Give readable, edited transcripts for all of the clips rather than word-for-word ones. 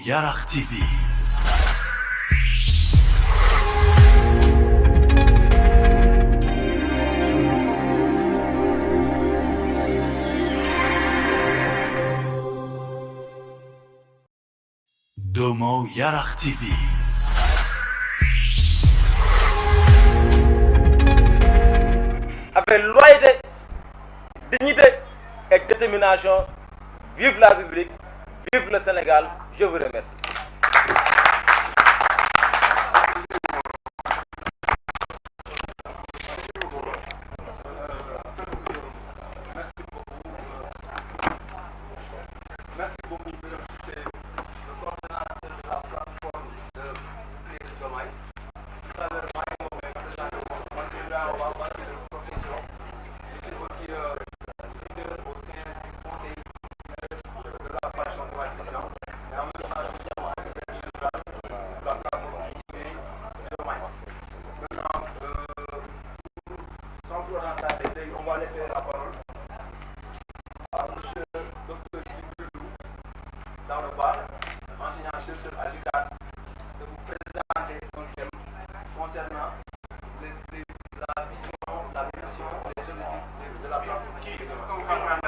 Yarakh TV. Domo Yarakh TV. Avec loyauté, dignité et détermination, vive la République, vive le Sénégal, je vous remercie. Merci beaucoup, Mesdames et Messieurs, le coordonnateur de la plateforme de Prière de Diomaye. Tout à l'heure, moi, c'est de profession. Je suis aussi leader au sein du conseil de la faction de la présidence. Et en même temps, je suis le secrétaire général de la plateforme Prière de Diomaye. Maintenant, sans trop tarder, on va laisser la parole à monsieur Dr. dans le bar, enseignant-chercheur à l'UCAD, de vous présenter un thème concernant la vision, la mission des jeunes de la plateforme.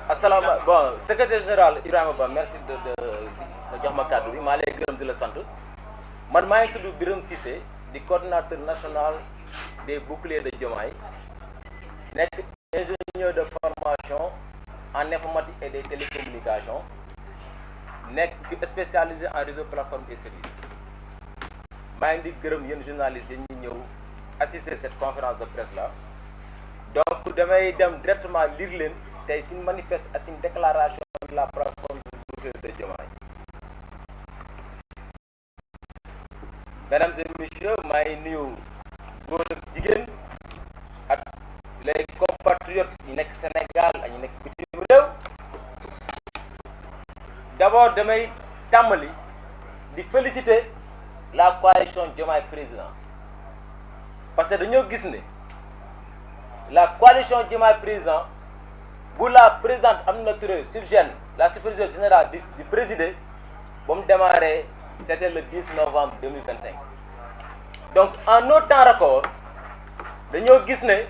Assalamu bon secrétaire général Ibrahima Ba merci de jox ma kàddu bi maa lay gërëm di la sant man maa ngi tudd Birame Cissé di coordinateur national des boucliers de Diomaye nekk ingénieur de formation en informatique et des télécommunications nekk spécialisé en réseau plateforme et services maa ngi di gërëm yéen journalistes yi ñu ñëw assister cette conférence de presse là donc damay dem directement lire leen tey suñu manifeste ak suñu déclaration de la plateforme des boucliers de Diomaye. Mesdames et messieurs, maa ngi nuyu góor ak jigéen ak les compatriotes yi nekk Sénégal ak ñu nekk bitim réew. D'abord damay tàmbali di féliciter la coalition Diomaye président parce que dañoo gis ne la coalition Diomaye président bu la présidente Aminata Touré subgène la superviseure générale di présider ba mu démarré. C'était le 10 novembre 2025. Donc, en nos temps record, nous avons vu qu'il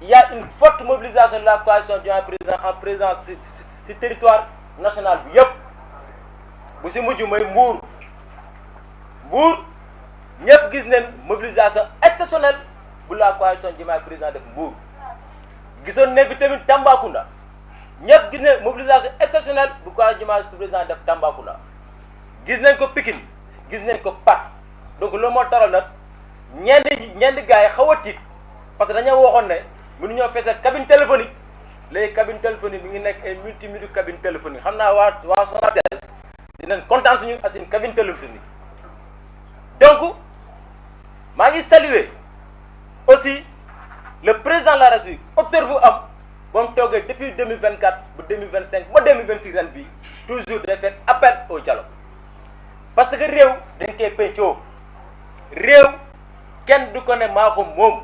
y a une forte mobilisation de la coalition du président en présence sur ce territoire national. Vous savez, nous avons Mbour, nous avons vu une mobilisation exceptionnelle pour la coalition du président de Mbour. Nous avons vu Tambacounda. Nous avons vu une mobilisation exceptionnelle pour la coalition du président de Tambacounda. Gis nañ ko Pikine gis nañ ko Pat donc loolu moo taral nag ñenn gars yi xaw a tiit parce que dañoo waxoon ne mënuñoo feesal cabine téléphonique léegi cabine téléphonique mi ngi nekk ay multi cabine téléphonique xam naa waa Sonatel dinañ kontaan suñu ak suñu cabine téléphonique. Donc maa ngi saluer aussi le président de la République auteur bu am ba mu toogee depuis 2024 ba 2025 ba 2026 ren bi toujours day fait appel au dialogue. Parce que réew dañ koy pencoo réew kenn du ko ne maa ko moom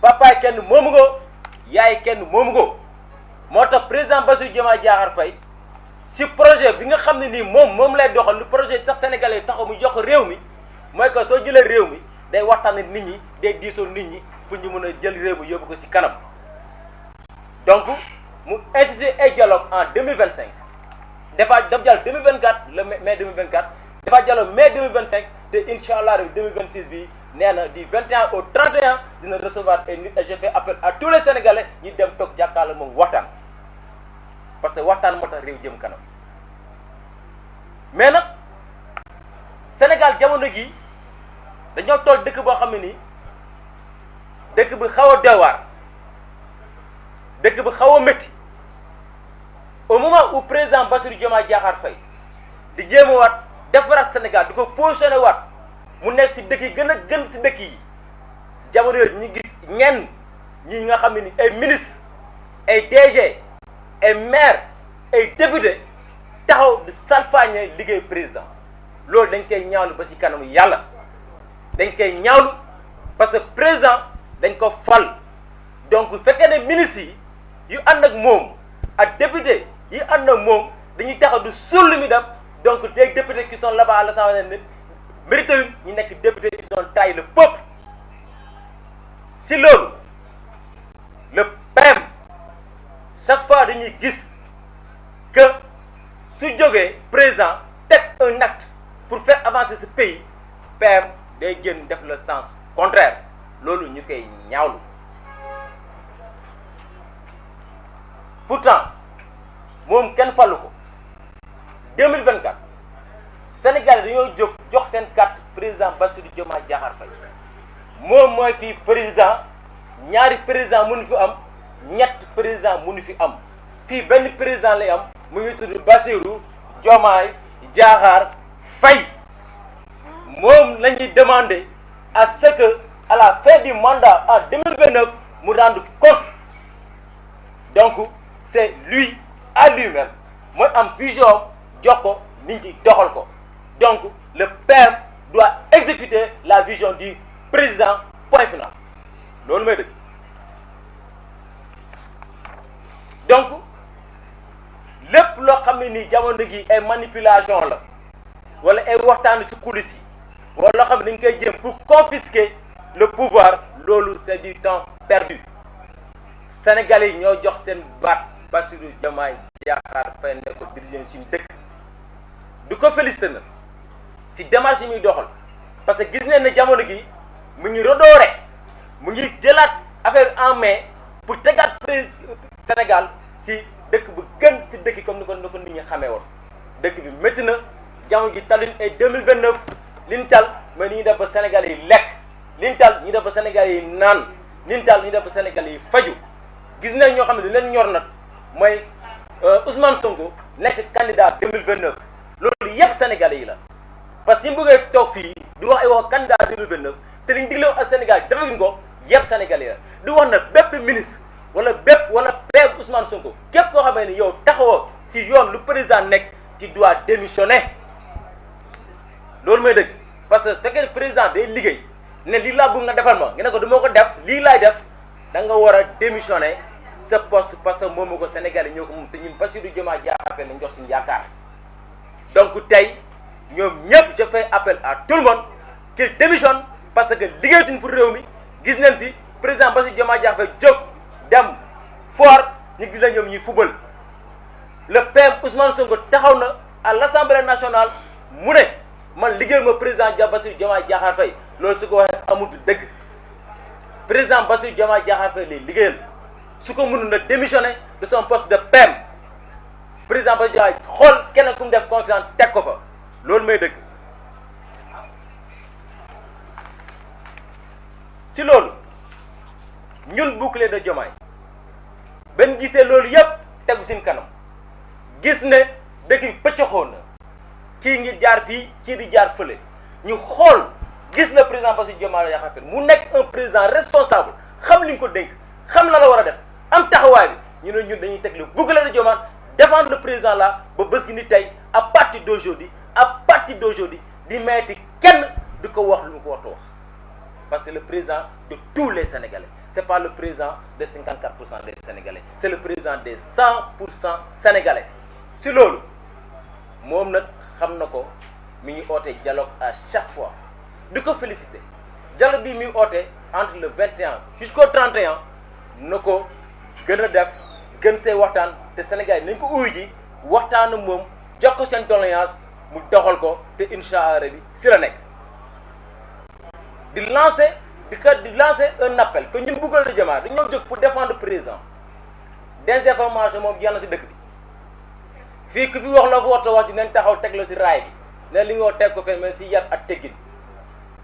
papaay kenn moomu ko yaay kenn moomu ko moo tax président Bassirou Diomaye Diakhar Faye si projet bi nga xam ne nii moom lay doxal lu projet sax sénégalais taxaw mu jox réew mi mooy que soo jëlee réew mi day waxtaan nit ñi day diisoo nit ñi pour ñu mën a jël réew mi yóbbu ko si kanam donc mu institué ay dialogue en 2025 dafa jàll 2024 le mai 2024 dafa jàll mai 2025 te incha allah 2026 bi nee na du 21 au 31 dina recevoir ay nit et je fais appel à tous les sénégalais ñi dem toog jàkkaarloo moom waxtaan parce que waxtaan moo tax réew jëm kanam mais nag Sénégal jamono gi dañoo toll dëkk boo xam ne nii dëkk bi xaw a doy waar dëkk bi xaw a métti. Au moment où président Bassirou Diomaye Diakhar Faye di jéem a waat defaraat Sénégal di ko positionné waat mu nekk si dëkk yi gën si dëkk yi jamono yooyu ñu gis ñenn ñi nga xam ne ni ay ministre ay DG ay maire ay député taxaw di salfaañe liggéey président loolu dañ koy ñaawlu ba si kanamu yàlla dañ koy ñaawlu parce que président dañ ko fal donc bu fekkee ne ministres yi yu ànd ak moom ak député yi ànd ak moom dañuy taxaw du suul li muy def donc les députés qui sont là-bas à l'Assemblée ne mérité ñu nekk député ils ont trahi le peuple si loolu le PM chaque fois dañuy gis que su jógee président teg un acte pour faire avancer ce pays PM day génn def le sens contraire loolu ñu koy ñaawlu pourtant moom kenn fallu ko 2024 Sénégal dañoo jóg jox seen carte président Bassirou Diomaye Diakhar Faye moom mooy fii président ñaari président mënu fi am ñett président mënu fi am fii benn président lay am mu ngi tudd Bassirou Diomaye Diakhar Faye moom la ñuy demander à ce que à la fin du mandat en 2029 mu rende compte donc c'est lui à lui-même mooy am vision jox ko nit ñi doxal ko donc le PM doit exécuter la vision du président point final loolu may dëgg donc lépp loo xam ne nii jamono gi ay manipulation la wala ay waxtaan ci coulisses yi wala loo xam ne dañ koy jëm pour confisquer le pouvoir loolu c'est du temps perdu Sénégalais yi ñoo jox seen baat Bassirou Diomaye Diakhar Faye ne ko diriger suñu dëkk du ko félicité na ci démarche yi muy doxal parce que gis nañ ne jamono gi mu ngi redoore mu ngi jëlaat affaire en main pour tegaat Sénégal si dëkk bu gën si dëkk comme ni ko nit ñi xamee woon dëkk bi métti na jamono gi taluñ ay 2029 li ñu tal mais ni ñu def ba Sénégal yi lekk li ñu tal ñu def ba Sénégal yi naan li ñu tal ñu def ba Sénégal yi faju gis nañ ñoo xam ne di leen ñor nag mooy Ousmane Sonko nekk candidat 2029 loolu yëpp Sénégalais yi la parce que ñu bëggee toog fii di wax ay wax candidat 2029 te liñ digle ak Sénégal defaguñ ko yëpp Sénégalais yi la di wax na bépp ministre wala PM Ousmane Sonko képp koo xamee ni yow taxawoo si yoon lu président nekk ci doit démissionner loolu mooy dëgg parce que su fekkee président day liggéey ne lii laa bëgg nga defal ma nga ne ko du ma ko def lii laay def da nga war a démissionner sa poste parce que moomu ko Sénégal yi ñoo ko moom te ñun Bassirou Diomaye Diakhar Faye lañ jox suñu yaakaar donc tey ñoom ñëpp je fais appel à tout le monde qu'il démissionne parce que liggéeyatuñ pour réew mi gis nañ fi président Bassirou Diomaye Diakhar Faye jóg dem fort ñu gis la ñoom ñuy fubal le PM Ousmane Sonko taxaw na à l'Assemblée nationale mu ne man liggéey ma président Bassirou Diomaye Diakhar Faye loolu su ko waxee amutu dëgg président Bassirou Diomaye Diakhar Faye lay liggéeyal su ko mënul na démissionner de son poste de PM président Bassirou Diomaye xool keneen ku mu def confiance teg ko fa loolu may dëgg ci loolu ñun bouclier de Diomaye benn gisee loolu yépp tegu suñ kanam gis ne dëkk bi pëccaxoon na kii ngi jaar fii kii di jaar fële ñu xool gis le président Bassirou Diomaye Diakhar Faye mu nekk un président responsable xam li ñu ko dénk xam la war a def am taxawaay bi ñu ne ñun dañuy teg le bouclier de Diomaye défendre le président là ba bés gi ni tey à partir d'aujourd'hui di metti kenn di ko wax lu mu ko war a wax parce que le président de tous les Sénégalais c'est pas le président des 54% des Sénégalais c'est le président des 100% Sénégalais si loolu moom nag xam na ko mi ngi oote dialogue à chaque fois di ko féliciter dialogue bi muy oote entre le 21 jusqu'au 31 na ko gën a def gën see waxtaan te Sénégal yi nañ ko uyu ji waxtaan ak moom jox ko seen doléance mu doxal ko te incha allah bi si la nekk di lancer un appel que ñun buggal na Diomaye dañoo jóg pour défendre président désinformation moom yàlla si dëkk bi fii ku fi wax la ko warta wax dinañ taxaw teg la si raay bi ne li nga teg ko fee mais si yar ak teggin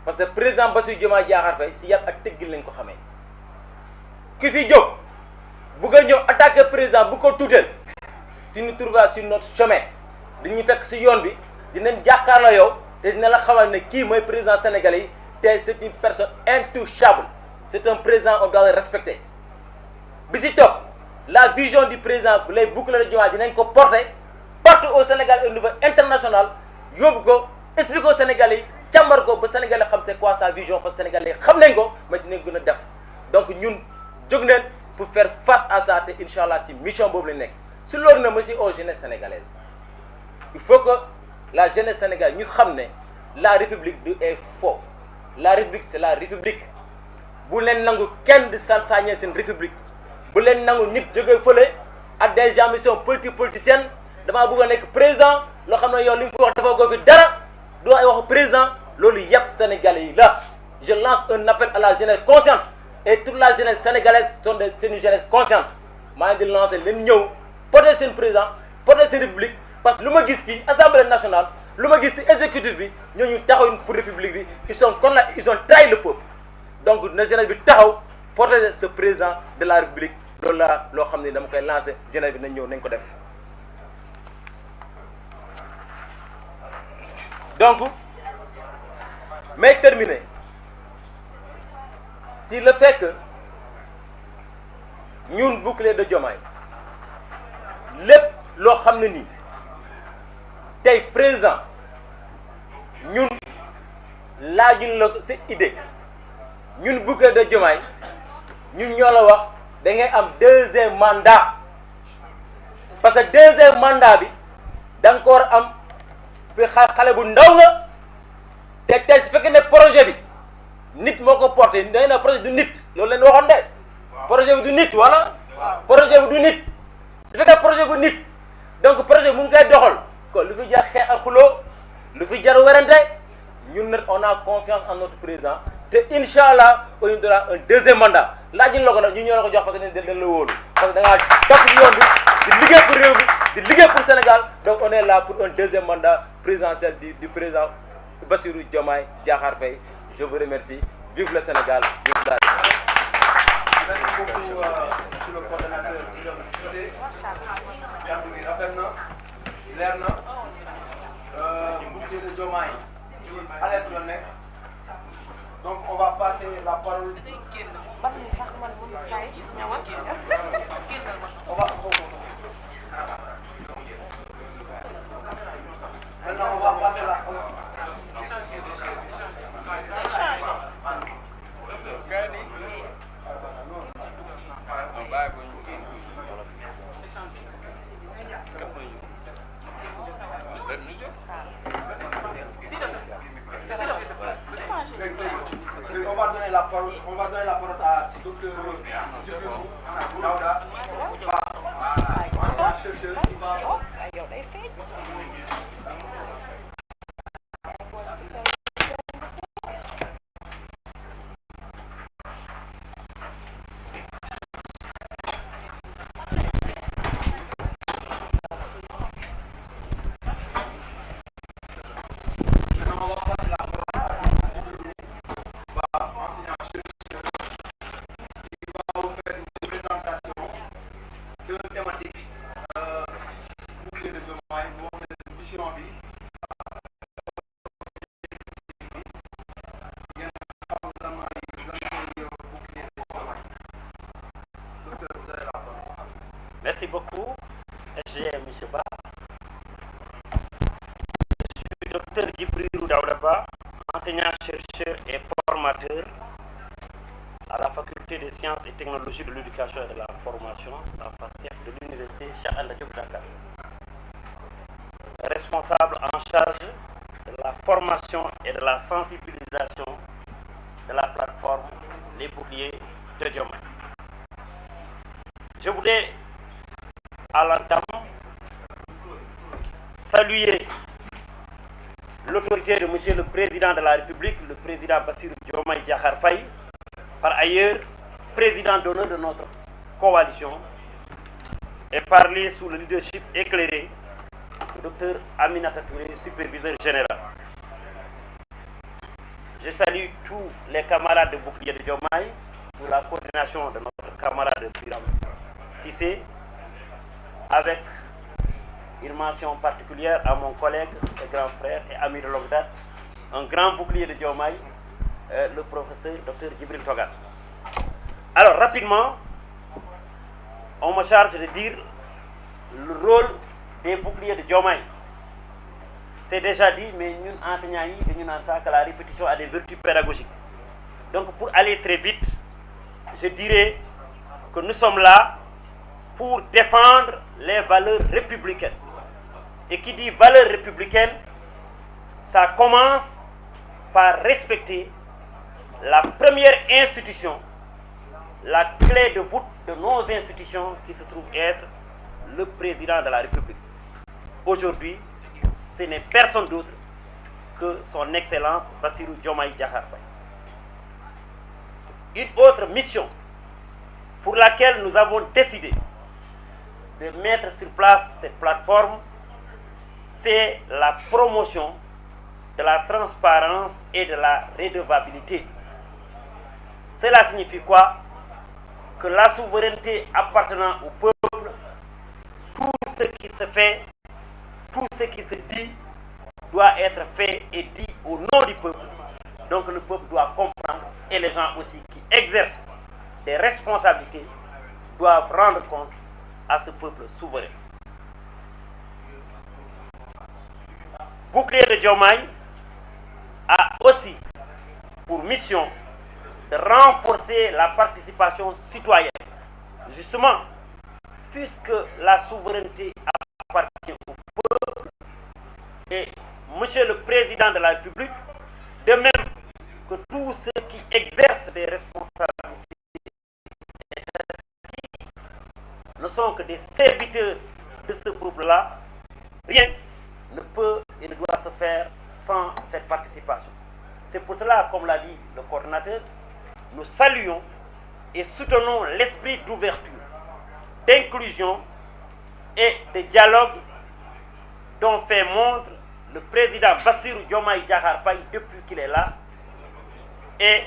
parce que président Bassirou Diomaye Diakhar Faye si yar ak teggin lañ ko xamee ki fi jóg bugg a ñëw attaquer président bu ko tuuteel tu nous trouveras sur notre chemin dañuy fekk si yoon bi dinañ jàkkaarloo yow te dina la xamal ne kii mooy président sénégalais yi te c'est une personne intouchable c'est un président on doit le respecter bi si topp la vision du président lay bouclier de Diomaye dinañ ko porter partout au Sénégal et au niveau international yóbbu ko expliquer au Sénégalais yi càmbar ko ba Sénégalais xam c'est quoi sa vision parce que Sénégalais xam nañ ko mais dinañ gën a def donc ñun jóg neen pour faire face à ça te incha allah si mission boobu la nekk si loolu na ma si aux jeunesse sénégalaise il faut que la jeunesse sénégalaise ñu xam ne la république du est faux la république c'est la république bu leen nangu kenn di salfaañee seen république bu leen nangu nit jógee fële ak des ambitions politiciennes damaa bëgg a nekk président loo xam ne yow li mu fi wax dafa goo fi dara du ay waxu président loolu yëpp sénégalais yi la je lance un appel à la jeunesse consciente et toute la jeunesse sénégalaise c'est une jeunesse consciente maa ngi di lancer leen ñëw protéger seen président protéger seen république parce que lu ma gis fii assemblée nationale lu ma gis ci exécutif bi ñooñu taxaw pour république bi ils ont trahi le peuple donc na jeunesse bi taxaw protéger ce président de la république loolu la loo xam ne dama koy lancer jeunesse bi nañ ñëw nañ ko def. donc may terminer si le fait que ñun bouclier de Diomaye lépp loo xam ne nii tey président ñun laajuñ la sa idée ñun bouclier de Diomaye ñun ñoo la wax da ngay am deuxième mandat parce que deuxième mandat bi da nga ko war am fi xale bu ndaw nga te tey su fekkee ne projet bi nit moo ko porté da ngay ne projet du nit loolu leen waxoon de projet bi du nit wala projet bi du nit su fekkee projet bu nit donc projet mu ngi koy doxal kon lu fi jar xeex ak xuloo lu fi jar werante ñun nag on a confiance en notre président te incha allah on nous donnera un deuxième mandat laajuñ la ko nag ñu ñoo la ko jox parce que dañ la wóolu parce que da ngaa topp ci yoon bi di liggéey pour réew mi di liggéey pour Sénégal donc on est là pour un deuxième mandat présidentiel du président Bassirou Diomaye Diakhar Faye je vous remercie vive le Sénégal vive la République. Merci beaucoup monsieur le coordonnateur Birame Cissé kàddu gi rafet na leer na bouclier de Diomaye ci alerte la nekk donc on va passer la parole. Maintenant on va passer la on va donner la parole à docteur Djibril Daouda chercheur qui va Merci beaucoup, SG M. Ba. Je suis docteur Djibril Daouda, enseignant-chercheur et formateur à la faculté des sciences et technologies de l'éducation et de la formation à partir de l'université Cheikh Anta Diop Dakar. Responsable en charge de la formation et de la sensibilisation de la plateforme Les Boucliers de Diomaye. Je voudrais à l'entame saluer l'autorité de Monsieur le Président de la République, le Président Bassirou Diomaye Diakhar Faye, par ailleurs Président d'honneur de notre coalition, et parler sous le leadership éclairé du Dr Aminata Touré, superviseur général. Je salue tous les camarades de Bouclier de Diomaye sous la coordination de notre camarade Birame Cissé, avec une mention particulière à mon collègue et grand frère et ami de longue date, un grand bouclier de Diomaye, le professeur Dr Djibril Togat. Alors rapidement, on me charge de dire le rôle des boucliers de Diomaye. C'est déjà dit, mais nous enseignants, nous savons que la répétition a des vertus pédagogiques. Donc pour aller très vite, je dirais que nous sommes là pour défendre les valeurs républicaines. Et qui dit valeurs républicaines, ça commence par respecter la première institution, la clé de voûte de nos institutions qui se trouve être le président de la République. Aujourd'hui, ce n'est personne d'autre que son Excellence Bassirou Diomaye Diakhar Faye. Une autre mission pour laquelle nous avons décidé de mettre sur place cette plateforme, c'est la promotion de la transparence et de la redevabilité. Cela signifie quoi? Que la souveraineté appartenant au peuple, tout ce qui se fait, tout ce qui se dit, doit être fait et dit au nom du peuple. Donc le peuple doit comprendre et les gens aussi qui exercent des responsabilités doivent rendre compte à ce peuple souverain. Bouclier de Diomaye a aussi pour mission de renforcer la participation citoyenne. Justement, puisque la souveraineté appartient au peuple, et Monsieur le Président de la République, de même que tous ceux qui exercent des responsabilités ne sont que des serviteurs de ce peuple-là, rien ne peut et ne doit se faire sans cette participation. C'est pour cela, comme l'a dit le coordinateur, nous saluons et soutenons l'esprit d'ouverture, d'inclusion et de dialogue dont fait montre le président Bassirou Diomaye Diakhar Faye depuis qu'il est là, et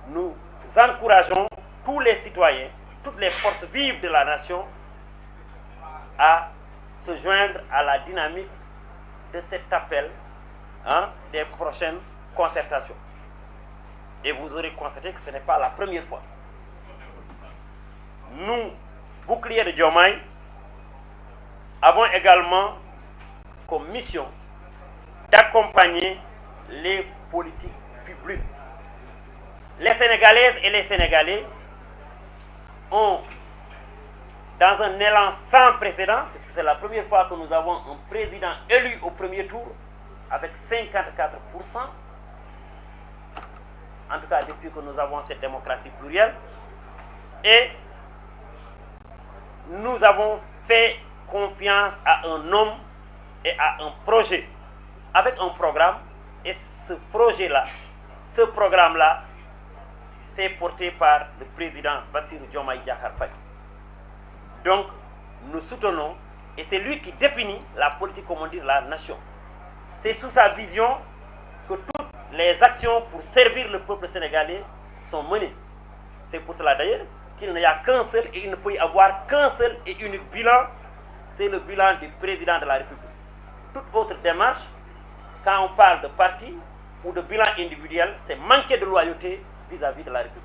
nous encourageons tous les citoyens, toutes les forces vives de la nation à se joindre à la dynamique de cet appel des prochaines concertations. Et vous aurez constaté que ce n'est pas la première fois. Nous, boucliers de Diomaye, avons également comme mission d'accompagner les politiques publiques. Les Sénégalaises et les Sénégalais ont, dans un élan sans précédent, puisque c'est la première fois que nous avons un président élu au premier tour avec 54%, en tout cas depuis que nous avons cette démocratie plurielle, et nous avons fait confiance à un homme et à un projet, avec un programme, et ce projet-là, ce programme-là, c'est porté par le président Bassirou Diomaye Diakhar Faye. Donc, nous soutenons, et c'est lui qui définit la politique, comment dire, de la nation. C'est sous sa vision que toutes les actions pour servir le peuple sénégalais sont menées. C'est pour cela d'ailleurs qu'il n'y a qu'un seul et il ne peut y avoir qu'un seul et unique bilan, c'est le bilan du président de la République. Toute autre démarche, quand on parle de parti ou de bilan individuel, c'est manquer de loyauté vis-à-vis de la République.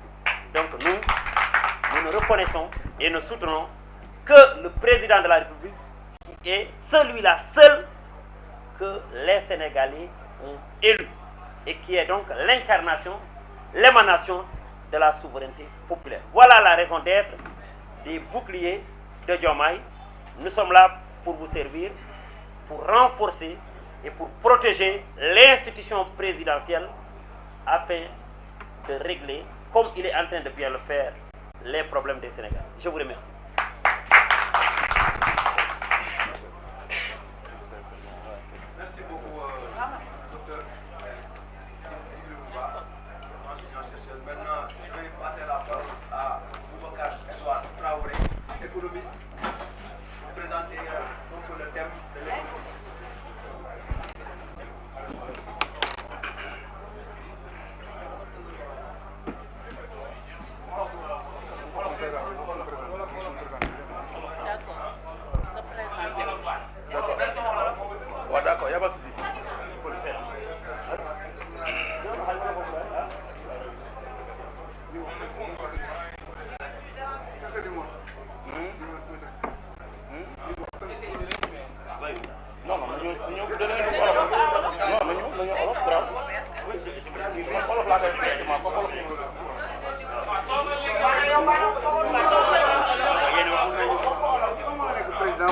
Donc nous reconnaissons et nous soutenons que le président de la République, qui est celui-là seul que les Sénégalais ont élu et qui est donc l'incarnation, l'émanation de la souveraineté populaire. Voilà la raison d'être des boucliers de Diomaye. Nous sommes là pour vous servir, pour renforcer et pour protéger l'institution présidentielle afin de régler, comme il est en train de bien le faire, les problèmes des Sénégalais. Je vous remercie. Merci beaucoup, docteur. Enseignant-chercheur. Maintenant, je vais passer la parole à Boubacar Edouard Traoré, économiste, pour présenter donc le thème de l'économie.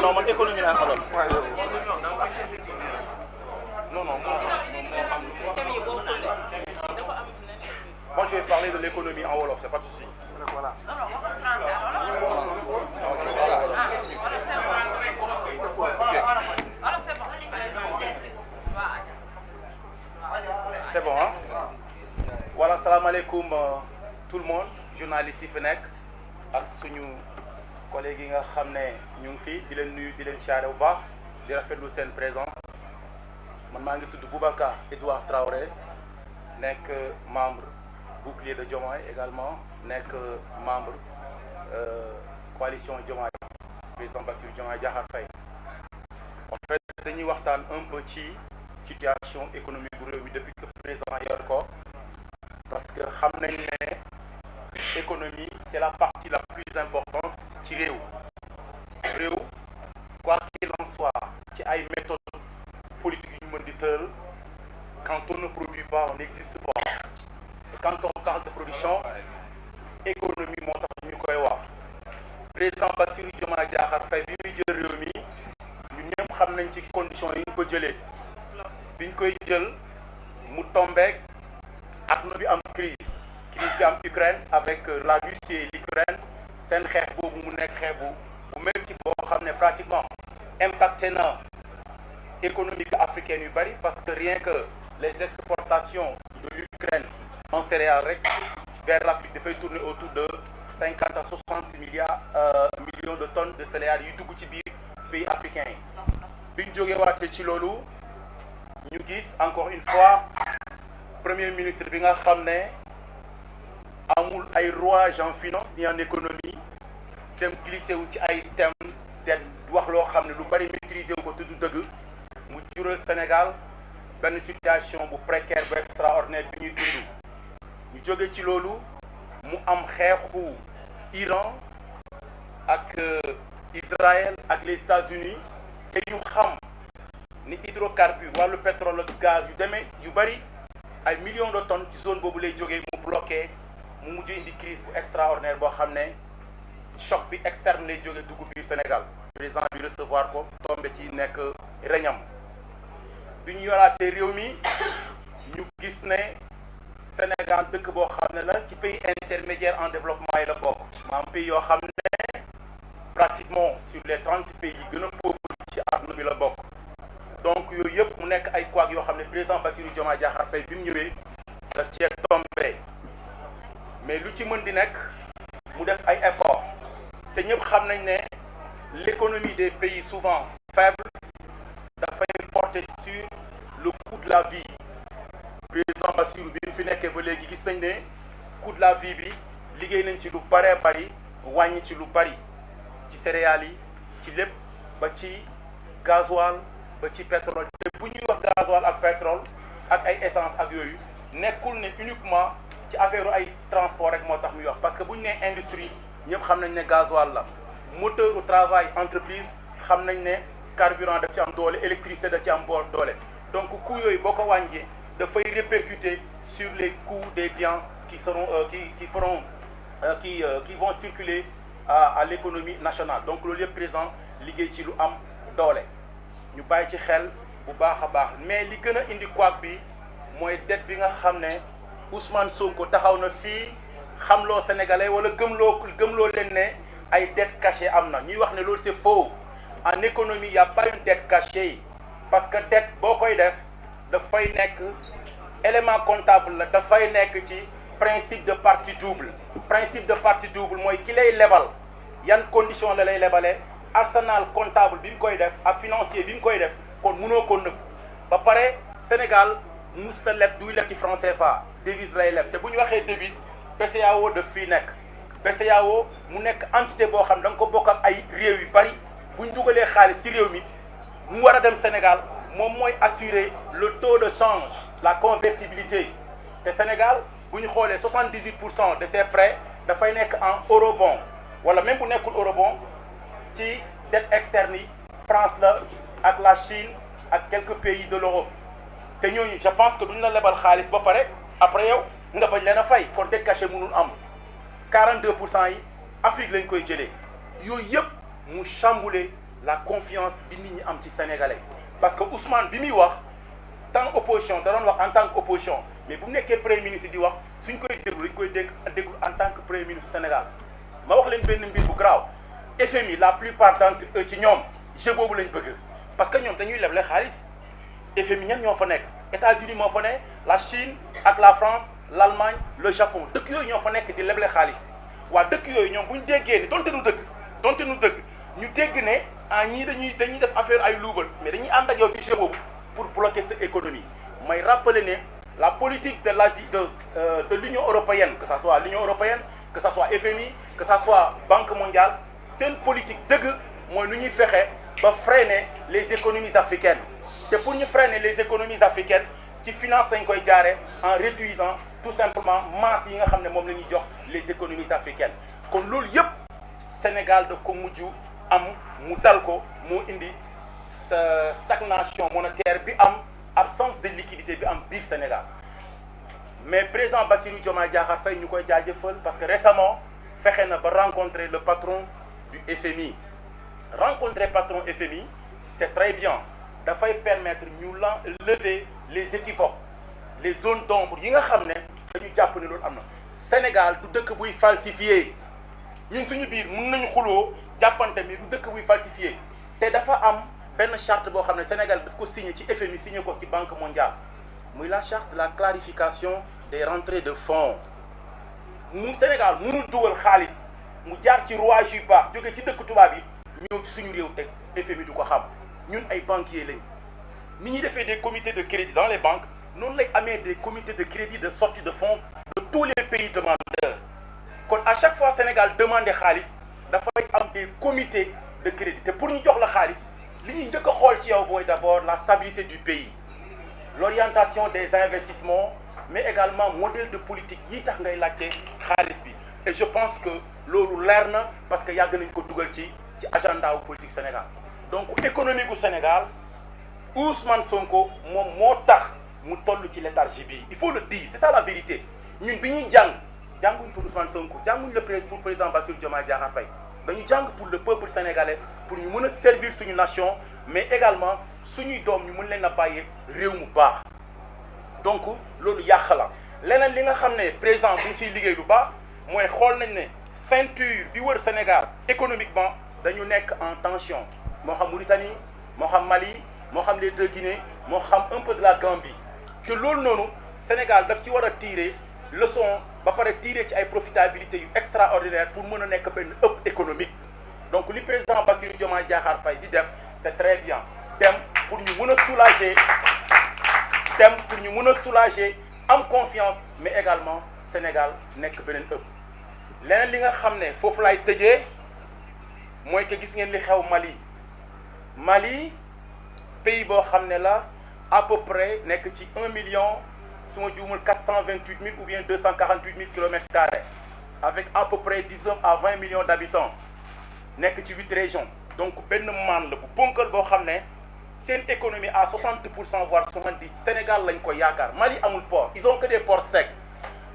non man économie laa xaloon. Non, non, moi je vais parler de l'économie en Wolof, c'est pas de souci. Voilà. C'est bon, hein? Voilà, salam alaikum tout le monde, journaliste yi fi nekk ak suñu collègues yi nga xam ne ñu ngi fii di leen nuyu di leen siyaare bu baax di rafetlu seen présence. Man maa ngi tudd Boubacar Edouard Traoré nekk membre bouclier de Diomaye également nekk membre coalition Diomaye président Bassirou Diomaye Diakhar Faye. En fait dañuy waxtaan un peu ci situation économique bu réew mi depuis que président yor ko parce que xam nañ ne économie c'est la partie la plus importante ci réew quoi qu'il en soit ci ay méthodes politique yu mën di tëral quand on ne produit pas on n'existe pas et quand on parle de production économie moo tax ñu koy wax président Bassirou Diomaye Diakhar Faye bi muy jël réew mi ñun ñëpp xam nañ ci conditions yi ñu ko jëlee biñ koy jël mu tombeek adduna bi am crise bi am Ukraine avec la Russie et l'Ukraine seen xeex boobu mu nekk xeex bu métti boo xam ne pratiquement impacté na économique africaine yu bari parce que rien que les exportations de l'Ukraine en céréales rek vers l'Afrique dafay tourner autour de 50 à 60 millions de tonnes de céréales yu dugg ci biir pays africains yi biñ jógee waate ci loolu ñu gis encore une fois premier ministre bi nga xam ne amul ay rouage en finance ni en économie dem glissé wu ci ay thèmes te wax loo xam ne lu bari maîtriser wu ko tudd dëgg mu jural Sénégal benn situation bu précaire bu extraordinaire bi ñuy dund ñu jóge ci loolu mu am xeexu Iran ak Israël ak les États-Unis te ñu xam ni hydrocarbures wàllu pétrole ak gaz yu demee yu bari ay millions de tonnes ci zone boobu lay jógee mu bloqué mu mujj indi crise bu extraordinaire boo xam ne choc bi externe lay jógee dugg biir Sénégal président bi recevoir ko tombé ci nekk reñam bi ñu yoraatee réew mi ñu gis ne Sénégal dëkk boo xam ne la ci pays intermédiaire en développement yi la bokk maanaam pays yoo xam ne pratiquement sur les 30 pays yi gën a pauvre ci àdduna bi la bokk donc yooyu yëpp mu nekk ay couac yoo xam ne président Bassirou Diomaye Diakhar Faye bi mu ñëwee daf cee tombé mais lu ci mën di nekk mu def ay efforts te ñëpp xam nañ ne l'économie des pays souvent faible dafay porter sur le coût de la vie président Bassirou bi fi nekkee ba léegi gis nañ ne coût de la vie bi liggéey nañ ci lu baree bari wàññi ci lu bari ci céréales yi ci lépp ba ci gasoil ba ci pétrole te bu ñuy wax gasoil ak pétrole ak ay essence ak yooyu nekkul ne uniquement ci affaire ay transport rek moo tax muy wax parce que bu ñu nee industrie ñëpp xam nañ ne gasoil la moteur au travail entreprise xam nañ ne carburant daf ci am doole électricité daf ci am doole donc coût yooyu boo ko wàññee dafay répercuter sur les coûts des biens qui seront qui vont circuler à l'économie nationale donc loolu yëpp présent liggéey ci lu am doole ñu bàyyi ci xel bu baax a baax mais li gën a indi couac bi mooy dette bi nga xam ne Ousmane Sonko taxaw na fii xamloo sénégalais wala gëmloo leen ne ay dette cachée am na ñuy wax ne loolu c'est faux en économie y a pas une dette cachée parce que dette boo koy def dafay nekk élément comptable la dafay nekk ci principe de partie double mooy ki lay lebal yan condition la lay lebalee arsenal comptable bi mu koy def ak financier bi mu koy def kon mënoo ko nëbb ba pare Sénégal musta leb duy leb ci franc CFA devise lay leb te bu ñu waxee devise BCEAO daf fii nekk BCEAO mu nekk entité boo xam da nga ko bokk ak ay réew yu bari bu ñu dugalee xaalis ci réew mi mu war a dem Sénégal moom mooy assurer le taux de change la convertibilité te Sénégal bu ñu xoolee 78% de ses prêts dafay nekk en eurobond wala même bu nekkul eurobond ci dette externe yi France la ak la Chine ak quelques pays de l'Europe te ñooñu je pense que duñ la lebal xaalis ba pare après yow nga bañ leen a fay kon dette cachée mënul am 42% yi Afrique lañ koy jëlee yooyu yëpp mu chambouler la confiance bi nit ñi am ci sénégalais parce que Ousmane bi muy wax tant opposition da doon wax en tant que opposition mais bu mu nekkee premier ministre di wax suñ koy déglu dañ koy déglu en tant que premier ministre Sénégal ma wax leen benn mbir bu graaw FMI la plupart d'entre eux ci ñoom jeu boobu lañ bëgg parce que ñoom dañuy leble xaalis FMI ñan ñoo fa nekk États-Unis moo fa ne la Chine ak la France l'Allemagne le Japon dëkk yooyu ñoo fa nekk di leble xaalis waa dëkk yooyu ñoom bu ñu déggee ni donte nu dëgg ñu dégg ne ah ñii dañuy def affaire ay luubal mais dañuy ànd ak yow ci jeu boobu pour bloquer sa économie may rappeler ne la politique de l'Asie de l'Union européenne que ça soit l'Union européenne que ça soit FMI que ça soit Banque mondiale seen politique dëgg mooy nu ñuy fexe ba freiner les économies africaines te pour ñu freiner les économies africaines ci finance lañ koy jaare en réduisant tout simplement masse yi nga xam ne moom la ñuy jox les économies africaines kon loolu yëpp Sénégal da ko mujj am mu dal ko moo indi sa stagnation monétaire bi am absence de liquidité bi am biir Sénégal mais président Bassirou Diomaye Diakhar Faye ñu koy jaajëfal parce que récemment fexe na ba rencontrer le patron du FMI rencontrer patron FMI c'est très bien dafay permettre ñu lever les équivoques les zones d'ombre yi nga xam ne dañu jàpp ne loolu am na Sénégal du dëkk buy falsifié ñun suñu biir mën nañu xuloo jàppante mi du dëkk buy falsifié te dafa am benn charte boo xam ne Sénégal daf ko signé ci FMI signé ko ci Banque mondiale muy la charte de la clarification des rentrées de fonds mu Sénégal mënul dugal xaalis mu jaar ci rouage yu baax jóge ci dëkk tubaab yi ñëw ci suñu réew teg FMI du ko xam ñun ay banquiers lañ ni ñuy defee des comités de crédit dans les banques noonu lay amee des comités de crédit de sortie de fonds de tous les pays demandeurs kon à chaque fois Sénégal demandé xaalis dafay am des comités de crédit te pour ñu jox la xaalis li ñuy njëkk a xool ci yow booy d'abord la stabilité du pays l'orientation des investissements mais également modèle de politique yi tax ngay laajte xaalis bi et je pense que loolu leer na parce que yàgg nañ ko dugal ci agenda wu politique Sénégal donc économie gu Sénégal Ousmane Sonko moom moo tax mu toll ci léthargie bi il faut le dire c'est ça la vérité ñun bi ñuy jànguñ pour Ousmane Sonko jànguñ pour président Bassirou Diomaye Diakhar Faye dañu jàng pour le peuple sénégalais pour ñu mën a servir suñu nation mais également suñuy doom ñu mën leen a bàyyi réew mu baax donc loolu yàq la leneen li nga xam ne président bu ñu ciy liggéey lu baax mooy xool nañ ne ceinture bi wër Sénégal économiquement dañu nekk en tension moo xam Mauritanie moo xam Mali moo xam les deux Guinées moo xam un peu de la Gambie te loolu noonu Sénégal daf ci war a tirer leçon ba pare tirer ci ay profitabilité yu extraordinaire pour mën a nekk benn hub économique donc li président Bassirou Diomaye Diakhar Faye di def c'est très bien dem pour ñu mën a soulager am confiance mais également Sénégal nekk beneen hub leneen li nga xam ne foofu lay tëjee mooy que gis ngeen li xew Mali pays boo xam ne la à peu près nekk ci 1 million su ma juumul 428 000 ou bien 248 000 kilomètres carrés avec à peu près 19 à 20 millions d'habitants nekk ci 8 régions donc benn maan la bu ponkal boo xam ne seen économie à 60% voire 70 Sénégal lañ ko yaakaar Mali amul port ils ont que des ports secs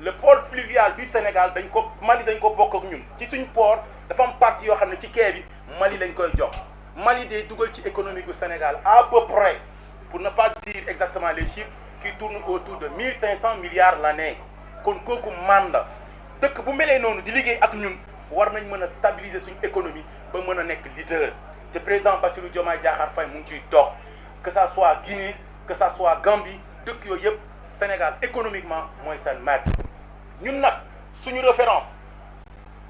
le port fluvial du Sénégal Mali dañ ko bokk ak ñun ci suñ port dafa am partie yoo xam ne ci quai bi Mali lañ koy jox Mali day dugal ci économie du Sénégal à peu près pour ne pas dire exactement les chiffres qui tournent autour de 1500 milliards l'année kon kooku maan la dëkk bu melee noonu di liggéey ak ñun war nañ mën a stabiliser suñu économie ba mën a nekk leader te président Bassirou Diomaye Diakhar Faye mu ngi ciy dox que ça soit Guinée que ça soit Gambie dëkk yooyu yëpp Sénégal économiquement mooy seen maître ñun nag suñu référence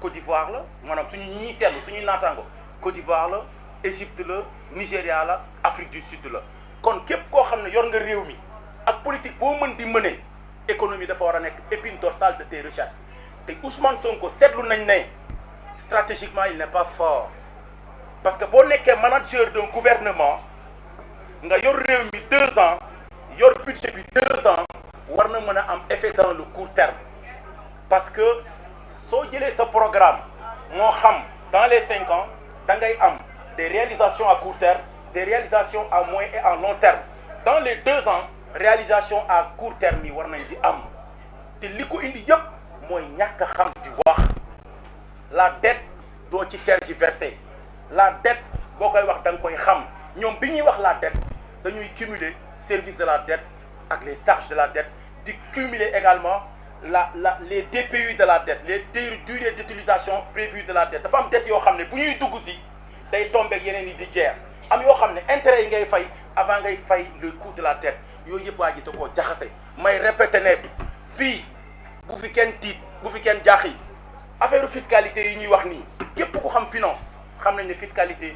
Côte d'Ivoire la maanaam suñu ñi seetlu suñuy naataango Côte d'Ivoire la Égypte la Nigéria la Afrique du Sud la kon képp koo xam ne yor nga réew mi ak politique boo mën di mëne économie dafa war a nekk épine dorsale de tes recherches te Ousmane Sonko seetlu nañ ne stratégiquement il n'est pas fort parce que boo nekkee manager d'un gouvernement nga yor réew mi 2 ans yor budget bi 2 ans war na mën a am effet dans le court terme parce que soo jëlee sa programme moo xam dans les 5 ans da ngay am des réalisations à court terme des réalisations à moyen et à long terme dans les 2 ans réalisation à court terme yi war nañ di am te li ko indi yëpp mooy ñàkk a xam di wax la dette doo ci tergiverser la dette boo koy wax da nga koy xam ñoom bi ñuy wax la dette dañuy cumuler service de la dette ak les charges de la dette di cumuler également les DPU de la dette les durées d'utilisation prévues de la dette dafa am dette yoo xam ne bu ñuy dugg si day tombé ak yeneen yi di jeex am yoo xam ne intérêt yi ngay fay avant ngay fay le coût de la dette yooyu yëpp waa ji da koo jaxase may répété ne fii bu fi kenn tiit bu fi kenn jaaxi affaire fiscalité yi ñuy wax nii képp ku xam finance xam nañ ne fiscalité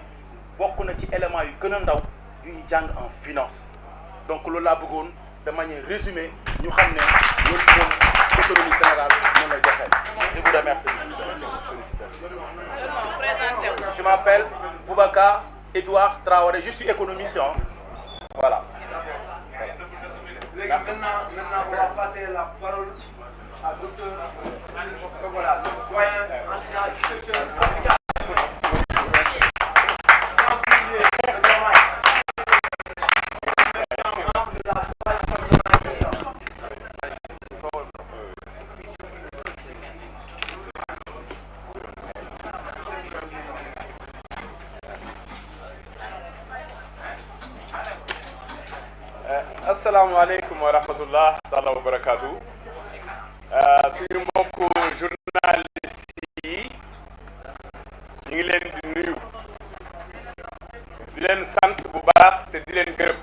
bokk na ci élément yu gën a ndaw yu ñu jàng en finance donc loolu laa bëggoon de manière résumée ñu xam ne loolu moom économie Sénégal moom lay doxee. Je vous remercie. Je m'appelle Boubacar Edouard Traoré, je suis économiste. Voilà. Maintenant, on va passer la parole à docteur Togola, doyen ancien architecture. asalaamaaleykum wa rahmatullah taala wa barakaatu suñu mbokku journaliste yi ñu ngi leen di nuyu di leen sant bu baax te di leen gërëm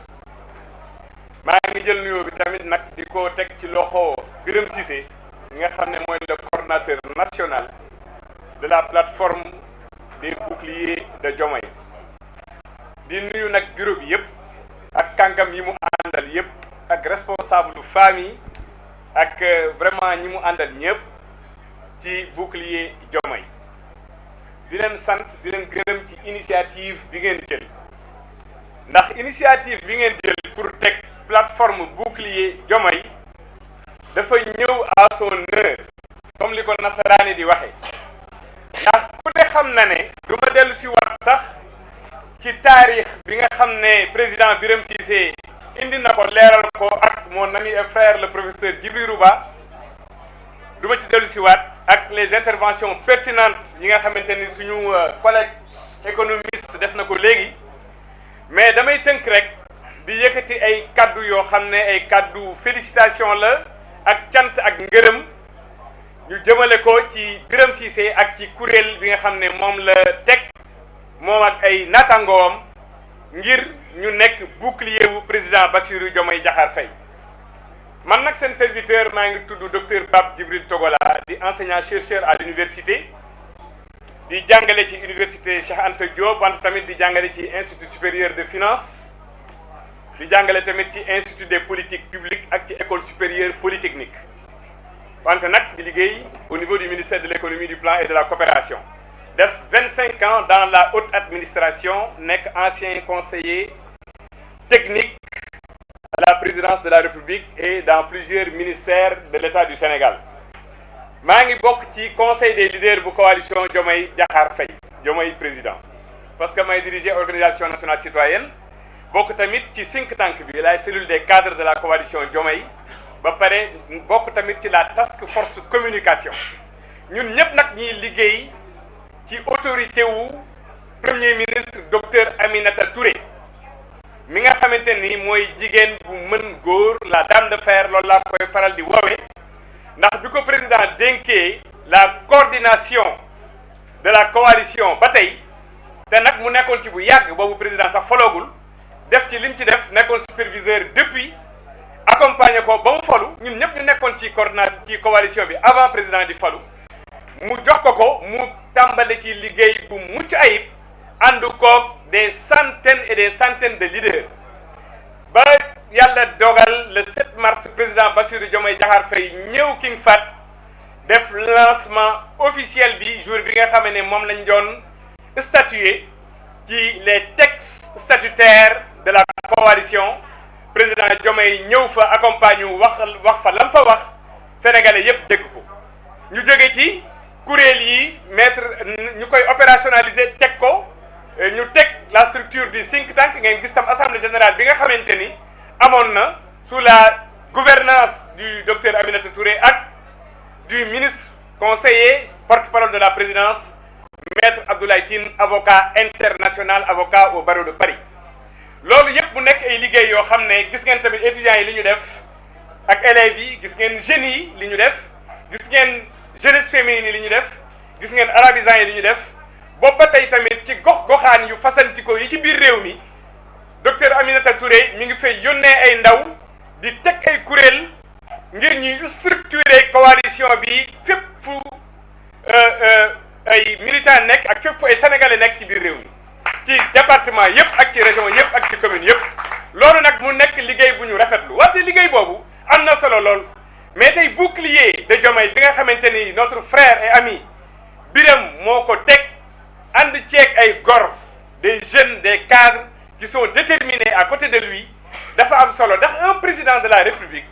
maa ngi jël nuyoo bi tamit nag di ko teg ci loxo Birame Cissé nga xam ne mooy le coordonnateur national de la plateforme des boucliers de Diomaye di nuyu nag bureau bi yëpp ak kàngam yi mu àndal yëpp ak responsable famille ak vraiment ñi mu àndal ñëpp ci bouclier Diomaye di leen sant di leen gërëm ci initiative bi ngeen jël ndax initiative bi ngeen jël pour teg plateforme bouclier Diomaye dafa ñëw à son heure comme li ko nasaraani di waxe ndax ku ne xam na ne du ma dellu si waat sax ci taarix bi nga xam ne président Birame Cissé indi na ko leeral ko ak mon ami et frère le professeur Djibril Ba du ma ci dellu si waat ak les interventions pertinentes yi nga xamante ni suñu collègue économiste def na ko léegi mais damay tënk rek di yëkkati ay kaddu yoo xam ne ay kaddu félicitation la ak cant ak ngërëm ñu jëmale ko ci Birame Cissé ak ci kuréel bi nga xam ne moom la teg moom ak ay naataangoom ngir ñu nekk bouclier wu président Bassirou Diomaye Diakhar Faye man nag seen serviteur maa ngi tudd docteur Pape Djibril Togola di enseignant chercheur à l'université di jàngale ci université Cheikh Anta Diop wante tamit di jàngale ci institut supérieur de finance di jàngale tamit ci institut des politiques publiques ak ci école supérieure polytechnique wante nag di liggéey au niveau du ministère de l'économie du plan et de la coopération def 25 ans dans la haute administration nekk ancien conseiller technique à la présidence de la République et dans plusieurs ministères de l'État du Sénégal maa ngi bokk ci conseil des leaders bu coalition Diomaye Diakhar Faye Diomaye président parce que may diriger organisation nationale citoyenne bokk tamit ci think tank bi la cellule des cadres de la coalition Diomaye ba pare bokk tamit ci la task force communication ñun ñëpp nag ñiy liggéey ci autorité wu premier ministre docteur Aminata Touré mi nga xamante ni mooy jigéen bu mën góor la dame de fer loolu laa koy faral di woowee ndax bi ko président dénkee la coordination de la coalition ba tey te nag mu nekkoon ci bu yàgg boobu président sax foloogul def ci lim ci def nekkoon superviseur depuis accompagner ko ba mu falu ñun ñëpp ñu nekkoon ci coordination ci coalition bi avant président di falu mu jox ko mu tàmbale ci liggéey bu mucc ayib ànd koog des centaines et des centaines de leaders ba yàlla dogal le 7 mars président Bassirou Diomaye Diakhar Faye ñëw King Fahd def lancement officiel bi jour bi nga xam ne moom lañ doon statuer ci les textes statutaires de la coalition président Diomaye ñëw fa accompagne wax fa lam fa wax sénégalais yépp dégg ko ñu jóge ci kuréel yi mettre ñu koy opérationnaliser teg ko ñu teg la structure du think tank ngeen gis tam assemblée générale bi nga xamante ni amoon na sous la gouvernance du docteur Aminata Touré ak du ministre conseiller porte-parole de la présidence maître Abdoulaye Tine avocat international avocat au barreau de Paris loolu yëpp mu nekk ay liggéey yoo xam ne gis ngeen tamit étudiants yi li ñu def ak élèves yi gis ngeen jeunes yi li ñu def gis ngeen jeunesse féminine yi li ñu def gis ngeen arabisants yi li ñu def boobu ba tey tamit ci gox-goxaan yu fasantikoo yi ci biir réew mi docteur Aminata Touré mi ngi fay yónnee ay ndaw di teg ay kuréel ngir ñuy structurer coalition bi fépp fu ay militants nekk ak fépp fu ay sénégalais nekk ci biir réew mi ci département yëpp ak ci région yëpp ak ci commune yëpp loolu nag mu nekk liggéey bu ñu rafetlu wante liggéey boobu am na solo lool mais tey bouclier de Diomaye bi nga xamante ni notre frère et ami Birame moo ko teg ànd ceeg ay gor des jeunes des cadres qui sont déterminés à côté de lui dafa am solo ndax un président de la République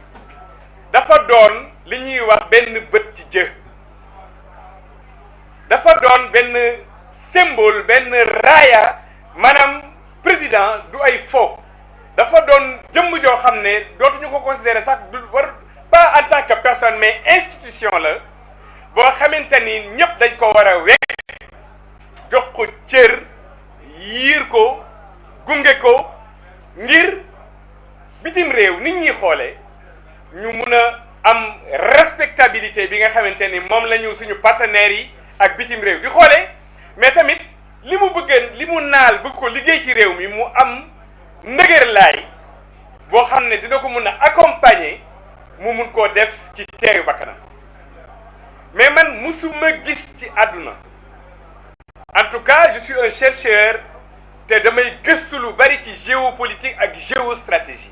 dafa doon li ñuy wax benn bët ci jë dafa doon benn symbole benn raaya maanaam président du ay fo dafa doon jëmm joo xam ne dootuñu ko considérer sax du war pas en tant que personne mais institution la boo xamante ni ñëpp dañ ko war a wekk jox ko cër yiir ko gunge ko ngir bitim réew nit ñi xoolee ñu mun a am respectabilité bi nga xamante ni moom la ñu suñu partenaires yi ak bitim réew di xoolee mais tamit li mu bëgg li mu naal bëgg ko liggéey ci réew mi mu am ndëgër laay boo xam ne dina ko mun a accompagner mu mun koo def ci teeyu bakkanam mais man musuma gis ci àdduna en tout cas je suis un chercheur te damay gëstu lu bari ci géopolitique ak géostratégie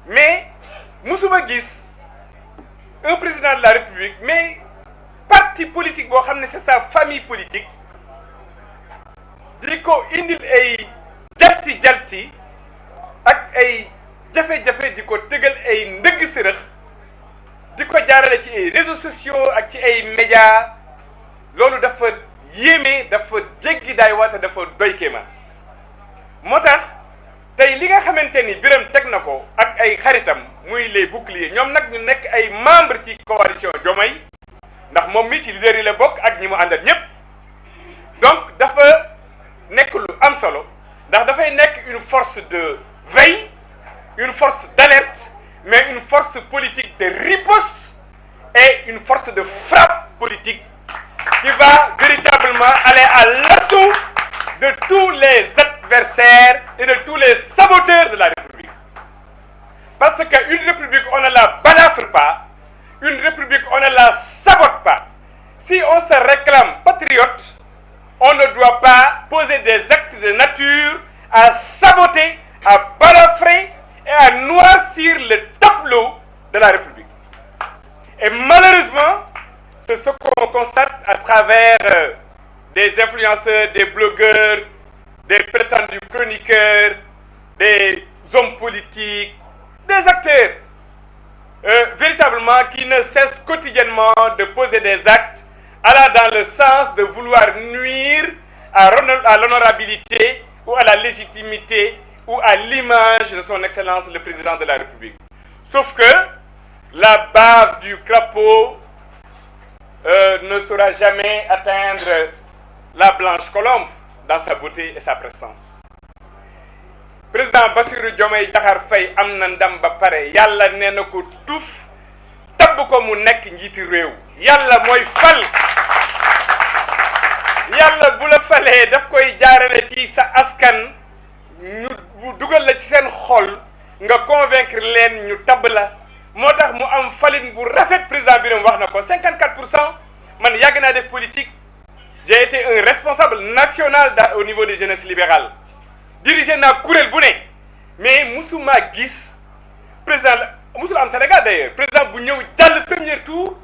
mais musuma gis un président de la République mais parti politique boo xam ne c'est sa famille politique di ko indil ay jalti ak ay jafe-jafe di ko tegal ay ndëgg sërëx di ko jaarale ci ay réseaux sociaux ak ci ay médias loolu dafa yéeme dafa jéggi daay waate dafa doy kéema moo tax tey li nga xamante ni Birame teg na ko ak ay xaritam muy les boucliers ñoom nag ñu nekk ay membre ci coalition Diomaye ndax moom mi ci leader yi la bokk ak ñi mu àndal ñépp donc dafa nekk lu am solo ndax dafay nekk une force de veille une force d'alerte mais une force politique de riposte et une force de frappe politique qui va véritablement aller à l'assaut de tous les adversaires et de tous les saboteurs de la République. Parce qu'une République, on ne la balafre pas, une République, on ne la sabote pas. Si on se réclame patriote, on ne doit pas poser des actes de nature à saboter, à balafrer et à noircir le tableau de la République. Et malheureusement, c'est ce qu'on constate à travers des influenceurs, des blogueurs, des prétendus chroniqueurs, des hommes politiques, des acteurs véritablement qui ne cessent quotidiennement de poser des actes allant dans le sens de vouloir nuire à l'honorabilité ou à la légitimité ou à l'image de son Excellence le Président de la République. Sauf que la bave du crapaud ne saura jamais atteindre la blanche colombe dans sa beauté et sa prestance. Président Bassirou Diomaye Diakhar Faye am na ndam ba pare yàlla nee na ko tuuf tabb ko mu nekk njiiti réew yàlla mooy fal yàlla bu la falee daf koy jaarale ci sa askan ñu dugal la ci seen xol nga convaincre leen ñu tabb la moo tax mu am falin bu rafet président Birame wax na ko 54% man yàgg naa def politique j'ai été un responsable national au niveau des jeunesses libérales dirigé naa kuréel bu ne mais musuma gis président musul am Sénégal d'ailleurs président bu ñëw jàll premier tour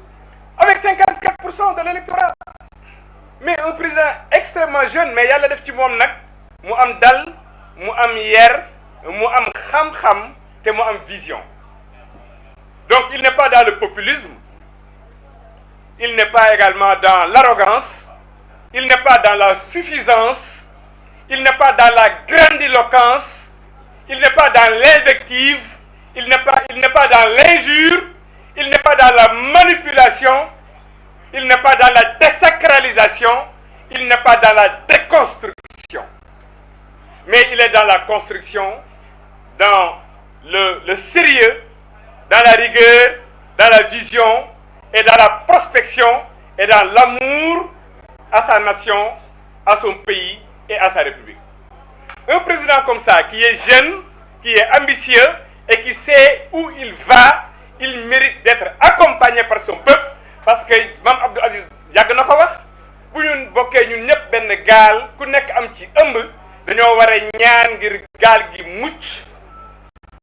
avec 54% de l'électorat mais un président extrêmement jeune mais yàlla def ci moom nag mu am dal mu am yer mu am xam-xam te mu am vision donc il n'est pas dans le populisme il n'est pas également dans l'arrogance il n'est pas dans la suffisance il n'est pas dans la grandiloquence, il n'est pas dans l'invective, il n'est pas dans l'injure, il n'est pas dans la manipulation, il n'est pas dans la désacralisation, il n'est pas dans la déconstruction, mais il est dans la construction, dans le sérieux, dans la rigueur, dans la vision et dans la prospection et dans l'amour à sa nation, à son pays et à sa République. Un président comme ça, qui est jeune, qui est ambitieux et qui sait où il va, il mérite d'être accompagné par son peuple, parce que Mame Abdou Aziz yàgg na ko wax bu ñun bokkee ñun ñëpp benn gaal ku nekk am ci ëmb dañoo war a ñaan ngir gaal gi mucc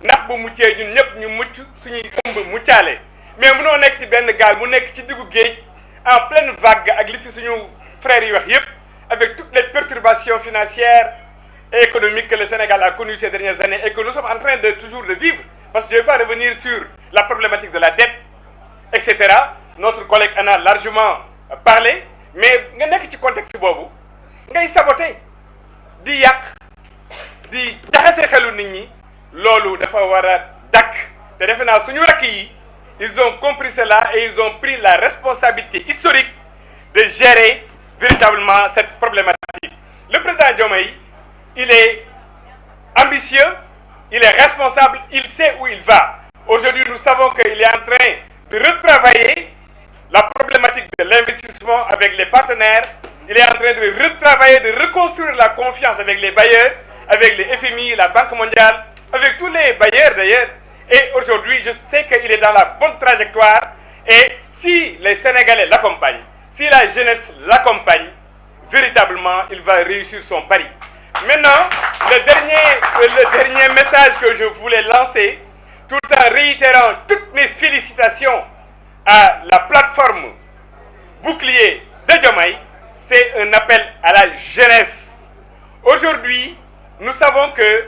ndax bu muccee ñun ñëpp ñu mucc suñuy ëmb muccaale mais mënoo nekk ci benn gaal mu nekk ci diggu géej en pleine vague ak li fi suñu frères yi wax yëpp avec toutes les perturbations financières et économiques que le Sénégal a connues ces dernières années et que nous sommes en train de toujours de vivre, parce que je ne vais pas revenir sur la problématique de la dette, etc. Notre collègue en a largement parlé, mais nga nekk ci contexte boobu ngay saboter di yàq di jaxase xelu nit ñi loolu dafa war a dakk te defe naa suñu rakk yi ils ont compris cela et ils ont pris la responsabilité historique de gérer véritablement cette problématique. Le président Diomaye, il est ambitieux, il est responsable, il sait où il va. Aujourd'hui, nous savons qu'il est en train de retravailler la problématique de l'investissement avec les partenaires. Il est en train de retravailler, de reconstruire la confiance avec les bailleurs, avec les FMI, la Banque mondiale, avec tous les bailleurs d'ailleurs. Et aujourd'hui, je sais qu'il est dans la bonne trajectoire. Et si les Sénégalais l'accompagnent, si la jeunesse l'accompagne, véritablement, il va réussir son pari. Maintenant, le dernier message que je voulais lancer, tout en réitérant toutes mes félicitations à la plateforme bouclier de Diomaye, c'est un appel à la jeunesse. Aujourd'hui, nous savons que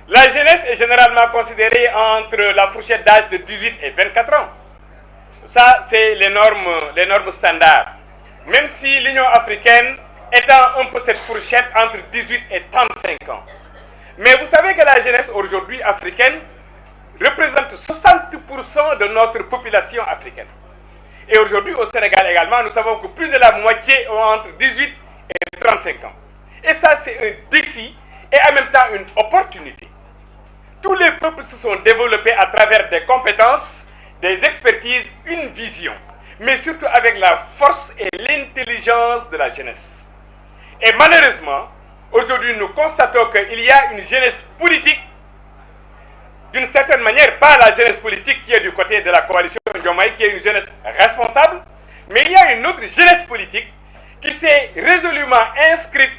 la jeunesse est généralement considérée entre la fourchette d'âge de 18 et 24 ans. Ça, c'est les normes standards. Même si l'Union africaine étend un peu cette fourchette entre 18 et 35 ans. Mais vous savez que la jeunesse aujourd'hui africaine représente 60% de notre population africaine. Et aujourd'hui au Sénégal également, nous savons que plus de la moitié ont entre 18 et 35 ans. Et ça, c'est un défi et en même temps une opportunité. Tous les peuples se sont développés à travers des compétences, des expertises, une vision, mais surtout avec la force et l'intelligence de la jeunesse. Et malheureusement, aujourd'hui, nous constatons qu'il y a une jeunesse politique, d'une certaine manière, pas la jeunesse politique qui est du côté de la coalition Diomaye, qui est une jeunesse responsable, mais il y a une autre jeunesse politique qui s'est résolument inscrite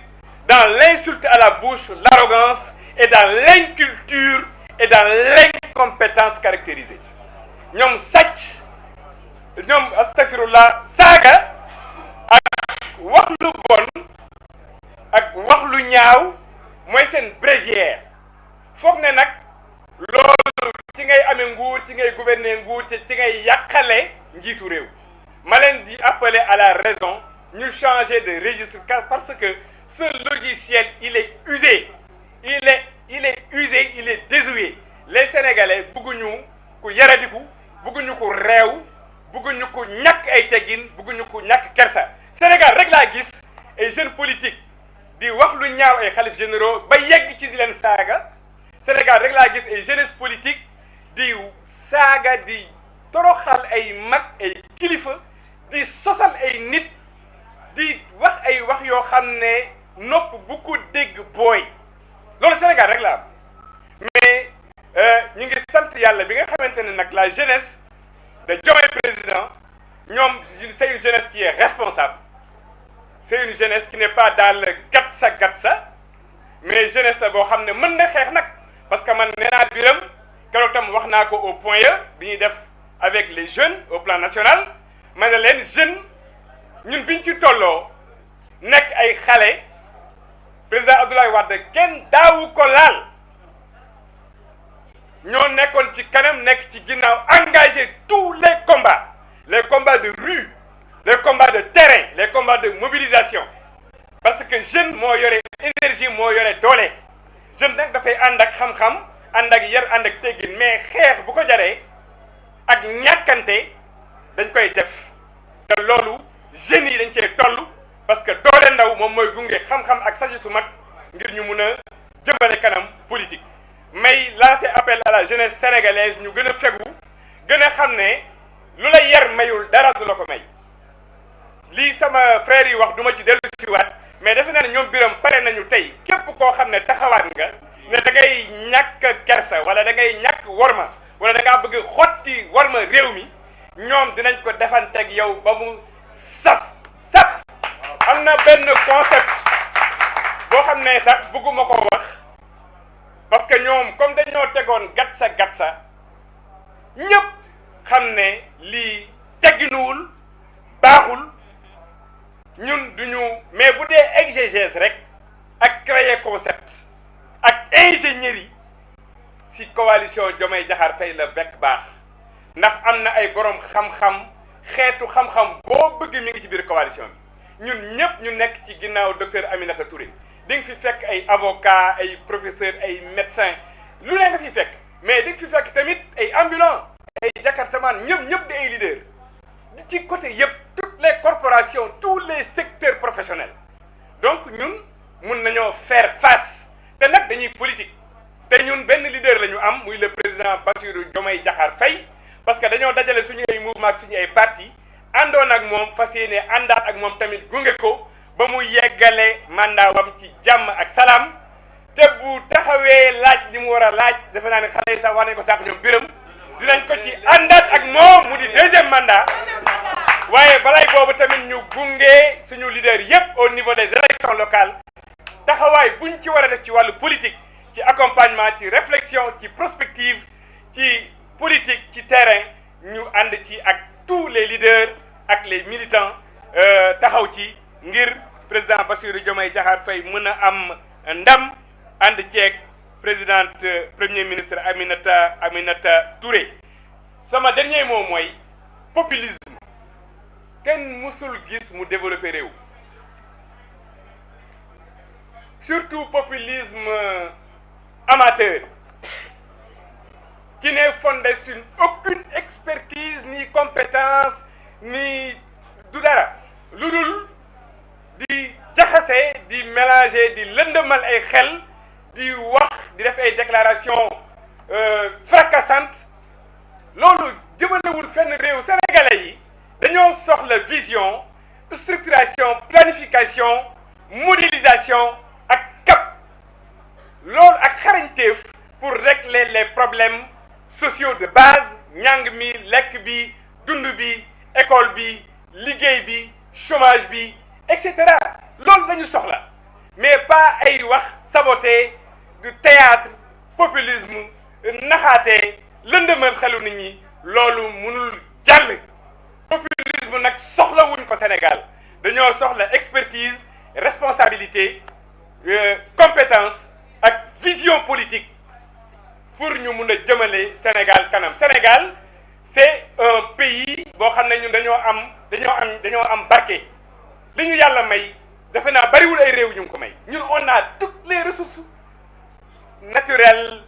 dans l'insulte à la bouche, l'arrogance et dans l'inculture et dans l'incompétence caractérisée. ñoom sàcc ñoom astafirullah saaga ak wax lu bon ak wax lu ñaaw mooy seen bréviaire foog ne nag loolu ci ngay amee nguur ci ngay gouverner nguur ci ngay yàqale njiitu réew ma leen di appeler à la raison ñu changer de registre parce que ce logiciel il est usé il est usé, il est désuet. Les Sénégalais bëgguñu ku yaradiku bëgguñu ko réew bëgguñu ko ñàkk ay teggin bëgguñu ko ñàkk kersa Sénégal rek laa gis ay jeunes politiques di wax lu ñaaw ay xalif généraux ba yegg ci di leen saaga Sénégal rek laa gis ay jeunesse politique di saaga di toroxal ay mag ay kilifa di sosal ay nit di wax ay wax yoo xam ne nopp bu ko dégg booy loolu Sénégal rek la am mais ñu ngi sant yàlla bi nga xamante ne nag la jeunesse de Diomaye président ñoom c'est une jeunesse qui est responsable c'est une jeunesse qui n'est pas dans le gatsa mais jeunesse la boo xam ne mën na xeex nag parce que man nee naa biram keroog tam wax naa ko au point E bi ñuy def avec les jeunes au plan national ma ne leen jeune ñun biñ ci tolloo nekk ay xale président Abdoulaye Wade kenn daawu ko laal ñoo nekkoon ci kanam nekk ci ginnaaw engagé tous les combats de rue les combats de terrain les combats de mobilisation parce que jeune moo yore énergie moo yore doole jeune nag dafay ànd ak xam-xam ànd ak yar ànd ak teggin mais xeex bu ko jaree ak ñàkkante dañ koy def te loolu jeunes yi dañ cee toll parce que doole ndaw moom mooy gunge xam-xam ak sagesse su mag ngir ñu mun a jëmbale kanam politique. may lancer appel à la jeunesse sénégalaise ñu gën a fegu gën a xam ne lu la yar mayul dara du la ko may. lii sama frère yi wax duma ci dellu siwaat mais defe naa ne ñoom biram pare nañu tey képp koo xam ne taxawaat nga ne da ngay ñàkk kersa wala da ngay ñàkk worma wala da ngaa bëgg xotti worma réew mi ñoom dinañ ko defanteeg yow ba mu saf. am na benn concept boo xam ne sax bëgguma ko wax parce que ñoom comme dañoo tegoon gatsa ñëpp xam ne lii tegginuwul baaxul. ñun duñu mais bu dee exégèse rek ak créer concept ak ingénierie si coalition Diomaye Diakhar Faye la bekk baax ndax am na ay borom xam-xam xeetu xam-xam boo bëgg mi ngi ci biir coalition bi ñun ñëpp ñu nekk ci ginnaaw docteur Aminata Touré di nga fi fekk ay avocat ay professeur ay médecin lu ne nga fi fekk mais di nga fi fekk tamit ay ambulant ay jakartaman ñëpp di ay leader ci côté yëpp toutes les corporations tous les secteurs professionnels donc ñun mun nañoo faire face te nag dañuy politique te ñun benn leader la ñu am muy le président Bassirou Diomaye Diakhar Faye parce que dañoo dajale suñu ay mouvement ak suñu ay parti àndoon ak moom fas yéene àndaat ak moom tamit gunge ko ba mu yeggale mandat wam ci jàmm ak salaam te bu taxawee laaj li mu war a laaj defe naa ne xale yi sax wax nañ ko sànq ñoom biram dinañ ko ci àndaat ak moom mu di deuxième mandat waaye balay boobu tamit ñu gunge suñu leader yépp au niveau des élections locales taxawaay buñ ci war a def ci wàllu politique ci accompagnement ci réflexion ci prospective ci politique ci terrain ñu ànd ci ak tous les leaders ak les militants taxaw ci ngir président Bassirou Diomaye Diakhar Faye mën a am ndam ànd ceeg présidente premier ministre Aminata Touré. sama dernier mot mooy populisme kenn musul gis mu développé réew surtout populisme amateur qui n'est fondé sur aucune expertise ni compétence ni du dara lu dul di jaxase di mélanger di lëndëmal ay xel di wax di def ay déclaration fracassante loolu jëmalewul fenn réew sénégalais yi dañoo soxla vision structuration planification modélisation ak cap loolu ak xarañteef pour régler les problèmes sociaux de base njàng mi lekk bi dund bi école bi liggéey bi chômage bi et cetera loolu lañu soxla mais pas ay wax saboté du théâtre populisme naxaate lëndëmal xelu nit ñi loolu mënul jàll populisme nag soxla wuñ ko Sénégal dañoo soxla expertise responsabilité compétence ak vision politique pour ñu mun a jëmale Sénégal kanam Sénégal c'est un pays boo xam ne ñun dañoo am barke li ñu yàlla may defe naa bariwul ay réew ñu ngi ko may ñun on a toutes les ressources naturelles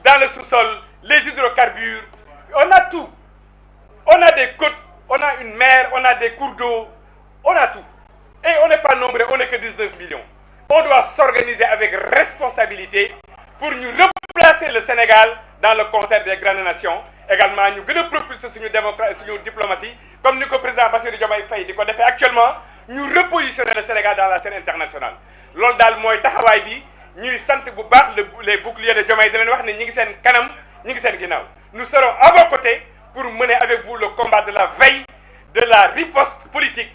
dans le sous-sol les hydrocarbures on a tout on a des côtes on a une mer on a des cours d'eau on a tout et on n'est pas nombreux on n'est que 19 millions on doit s'organiser avec responsabilité pour ñu replacer le Sénégal dans le concert des grandes nations également ñu gën a propulser suñu diplomatie comme ni ko président Bassirou Diomaye Faye di ko defee actuellement ñu repositionner le Sénégal dans la scène internationale loolu daal mooy taxawaay bi ñuy sant bu baax les boucliers de Diomaye di leen wax ne ñi ngi seen kanam ñi ngi seen ginnaaw nous serons à vos côtés pour mener avec vous le combat de la veille de la riposte politique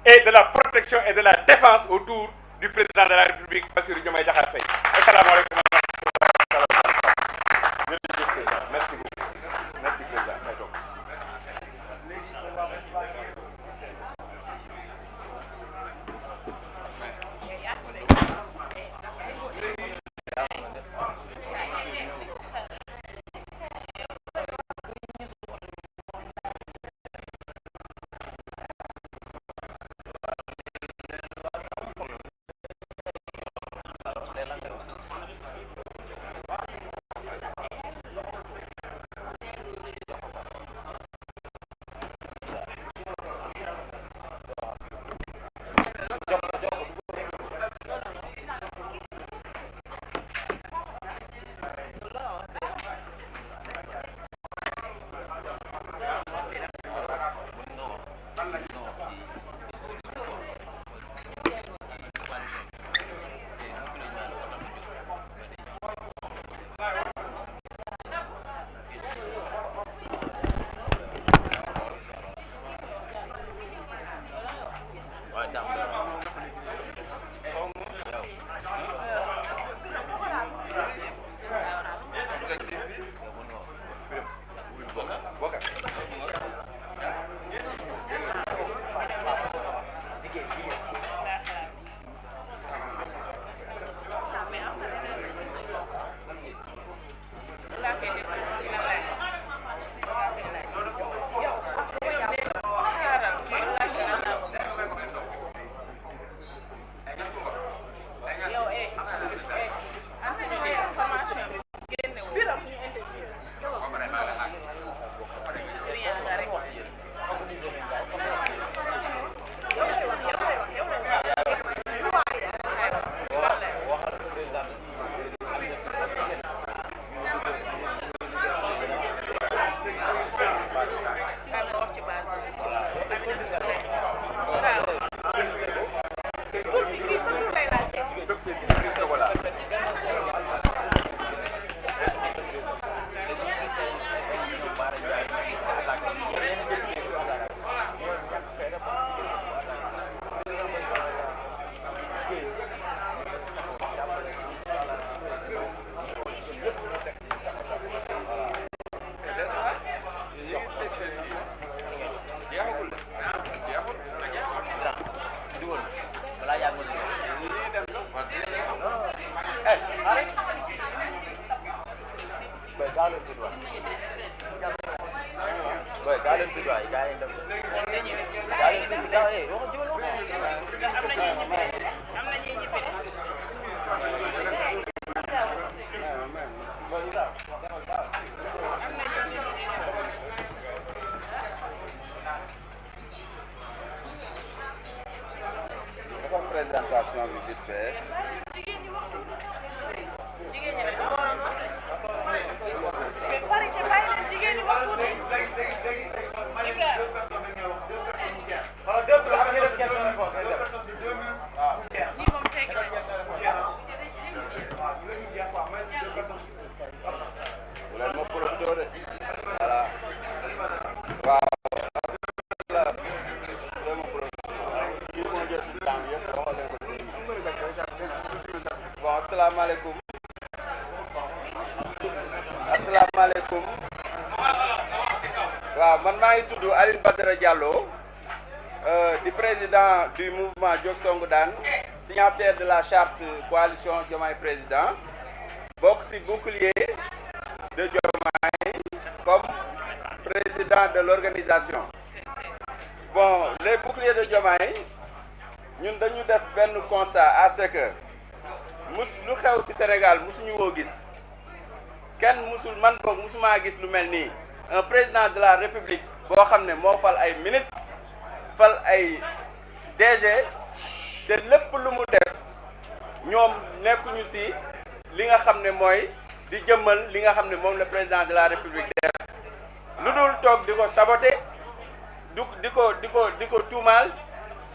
et de la protection et de la défense autour du président de la République Bassirou Diomaye Diakhar Faye. Asalaamaaleykum. Merci beaucoup. Merci président. leen tudd waay gaa yi dem gaa leen tudd gaa yi waxu jiwal waxu présentation bi vite fait. asalaamaaleykum waaw man maa ngi tudd Aline Badara Diallo di président du mouvement Jóg Songu Daan signataire de la charte coalition Diomaye Président bokk ci bouclier de Diomaye comme président de l'organisation. Bon, les boucliers de Diomaye ñun dañu def benn constat à ce que lu xew ci Sénégal musuñu woo gis kenn musul man boog musumaa gis lu mel nii un président de la République boo xam ne moo fal ay ministre fal ay DG te lépp lu mu def ñoom nekkuñu ci li nga xam ne mooy di jëmmal li nga xam ne moom le président de la République def lu dul toog di ko saboter di ko tuumaal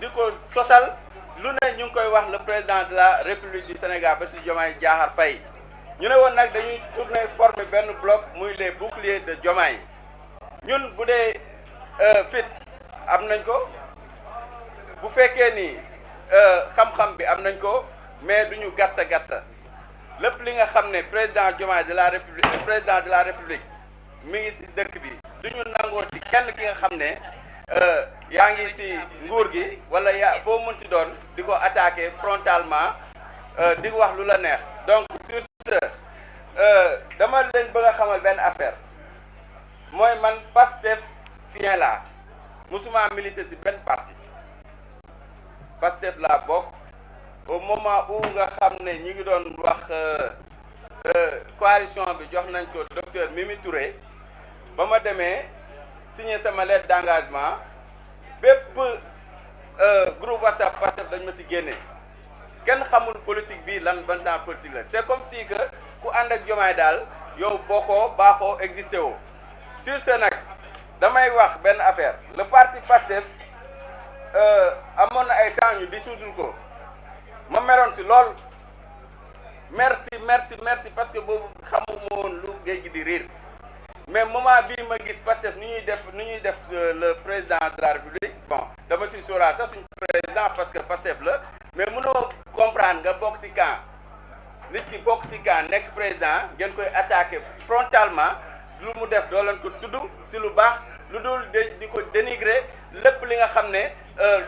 di ko sosal lu ne ñu ngi koy wax le président de la République du Sénégal Bassirou Diomaye Diakhar Faye ñu ne woon nag dañuy tourner former benn bloc muy les boucliers de Diomaye ñun bu dee fit am nañ ko bu fekkee ni xam-xam bi am nañ ko mais duñu gasta lépp li nga xam ne président Diomaye de la République président de la République mi ngi ci dëkk bi duñu nangoo ci kenn ki nga xam ne yaa ngi ci nguur gi wala yaa foo mënti doon di ko attaquer frontalement di wax lu la neex donc sur ce dama leen bëgg a xamal benn affaire mooy man Pastef fien la musuma militer ci benn parti Pastef laa bokk au moment où nga xam ne ñi ngi doon wax coalition bi jox nañ ko docteur Mimi Touré ba ma demee signé sama lettre d'engagement bépp groupe WhatsApp Pastef dañ ma ci génne kenn xamul politique bi lan ban temps politique la c'est comme si que ku ànd ak Diomaye daal yow bokkoo baaxoo existé woo sur ce nag damay wax benn affaire le parti Pastef amoon na ay temps ñu dissoudre ko ma meroon ci lool merci parce que boobu xamuma woon lu géej gi di riir mais moment bii ma gis Pastef ni ñuy def le président de la République bon dama ci sóoraal sax suñu président parce que Pastef la mais mënoo comprendre nga bokk ci camp nit ki bokk ci camp nekk président ngeen koy attaquer frontalement lu mu def doo leen ko tudd ci lu baax lu dul di ko dénigrer lépp li nga xam ne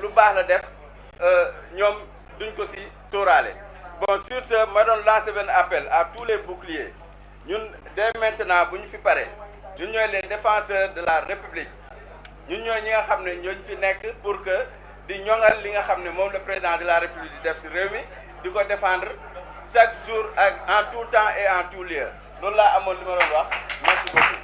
lu baax la def ñoom duñ ko ci sóoraale. Bon, sur ce ma doon lancer benn appel à tous les boucliers ñun dès maintenant bu ñu fi pare ñun ñooy les défenseurs de la République ñun ñooy ñi nga xam ne ñooñu fi nekk pour que di ñoŋal li nga xam ne moom le président de la République di def ci réew mi di ko défendre chaque jour ak en tout temps et en tout lieu loolu laa amoon li ma doon wax merci beaucoup.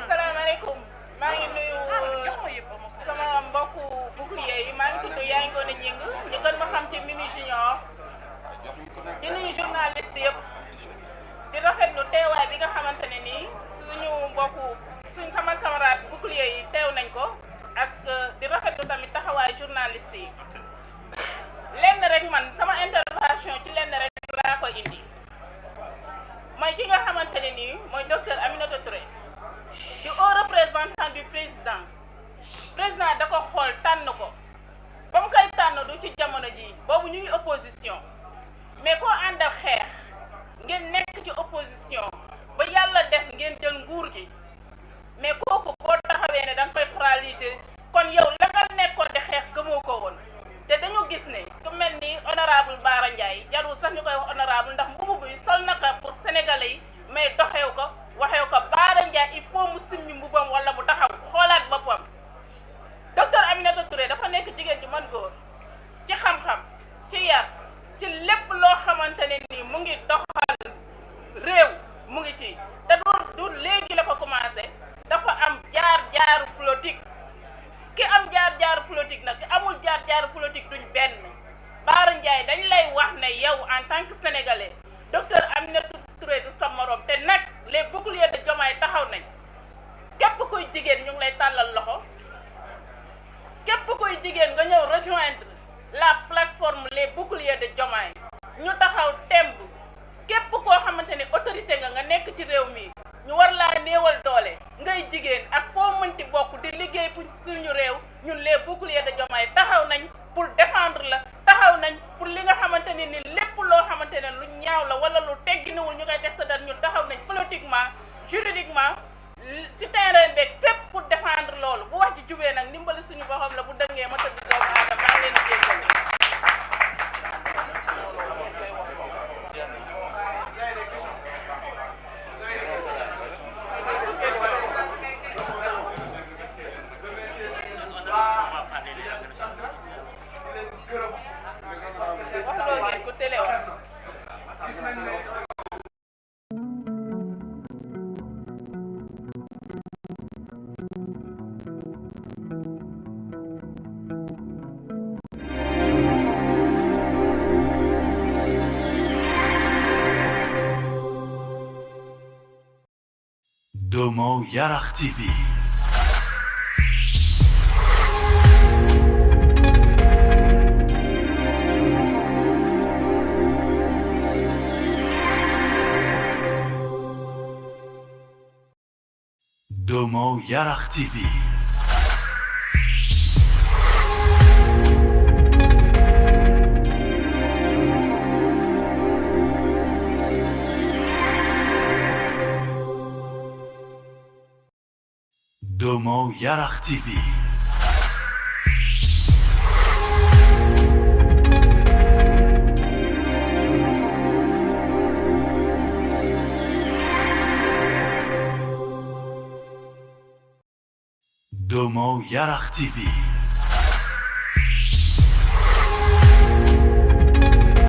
salaamaaleykum maa ngi nuyu sama mbokku bouclier yi maa ngi tudd Yaay Ngoné Gningue ñu gën ma xam ci Mimi Junior di nuyu journaliste yëpp di rafetlu teewaay bi nga xamante ne nii suñu sama camarade bouclier yi teew nañ ko ak di rafetlu tamit taxawaay journaliste yi lenn rek man sama intervention ci lenn rek laa koy indi mooy ki nga xamante ne nii mooy docteur Aminata Touré di haut représentant du président président da ko xool tànn ko ba mu koy tànn du ci jamono ji boobu ñu ngi opposition mais koo àndal xeex ngeen nekk ci opposition ba yàlla def ngeen jël nguur gi mais kooku boo taxawee ne da nga koy fragiliser kon yow la nga nekkoon di xeex gëmoo ko woon te dañu gis ne ku mel ni honorable Bara Ndiaye jarul sax ñu koy wax honorable ndax mbubu bi sol na ko pour sénégalais yi mais doxew ko waxew ko Bara Ndiaye il faut mu simmi mbubam wala mu taxaw xoolaat boppam docteur Aminata Touré dafa nekk jigéen ju mën góor ci xam-xam ci yar ci lépp loo xamante ne nii mu ngi doxal réew mu ngi ci te du léegi la ko commencé dafa am jaar-jaaru politique ki am jaar-jaaru politique nag ki amul jaar-jaaru politique duñ benn Bara Ndiaye dañ lay wax ne yow en tant que sénégalais docteur Aminata Touré du sa morom te nag les boucliers de Diomaye taxaw nañ képp kuy jigéen ñu ngi lay tàllal loxo képp kuy jigéen nga ñëw rejoindre la plateforme les boucliers de Diomaye ñu taxaw temb képp koo xamante ne autorité nga nekk ci réew mi ñu war laa néewal doole ngay jigéen ak foo mënti bokk di liggéey pour suñu réew ñun les boucliers de Diomaye taxaw nañ pour défendre la taxaw nañ pour li nga xamante ne ni lépp loo xamante ne lu ñaaw la wala lu tegginuwul ñu koy teg sa dar ñu taxaw nañ politiquement juridiquement ci terrain beeg fépp pour défendre loolu bu wax ji jubee nag ndimbali suñu boppam la bu dëngee ma tëdd doomu aadama maa ngi leen di jéggal waxloo ngeen ku télé wax Domo Yarakh TV. Domo Yarakh TV. Domo Yarakh TV. Domo Yarakh TV.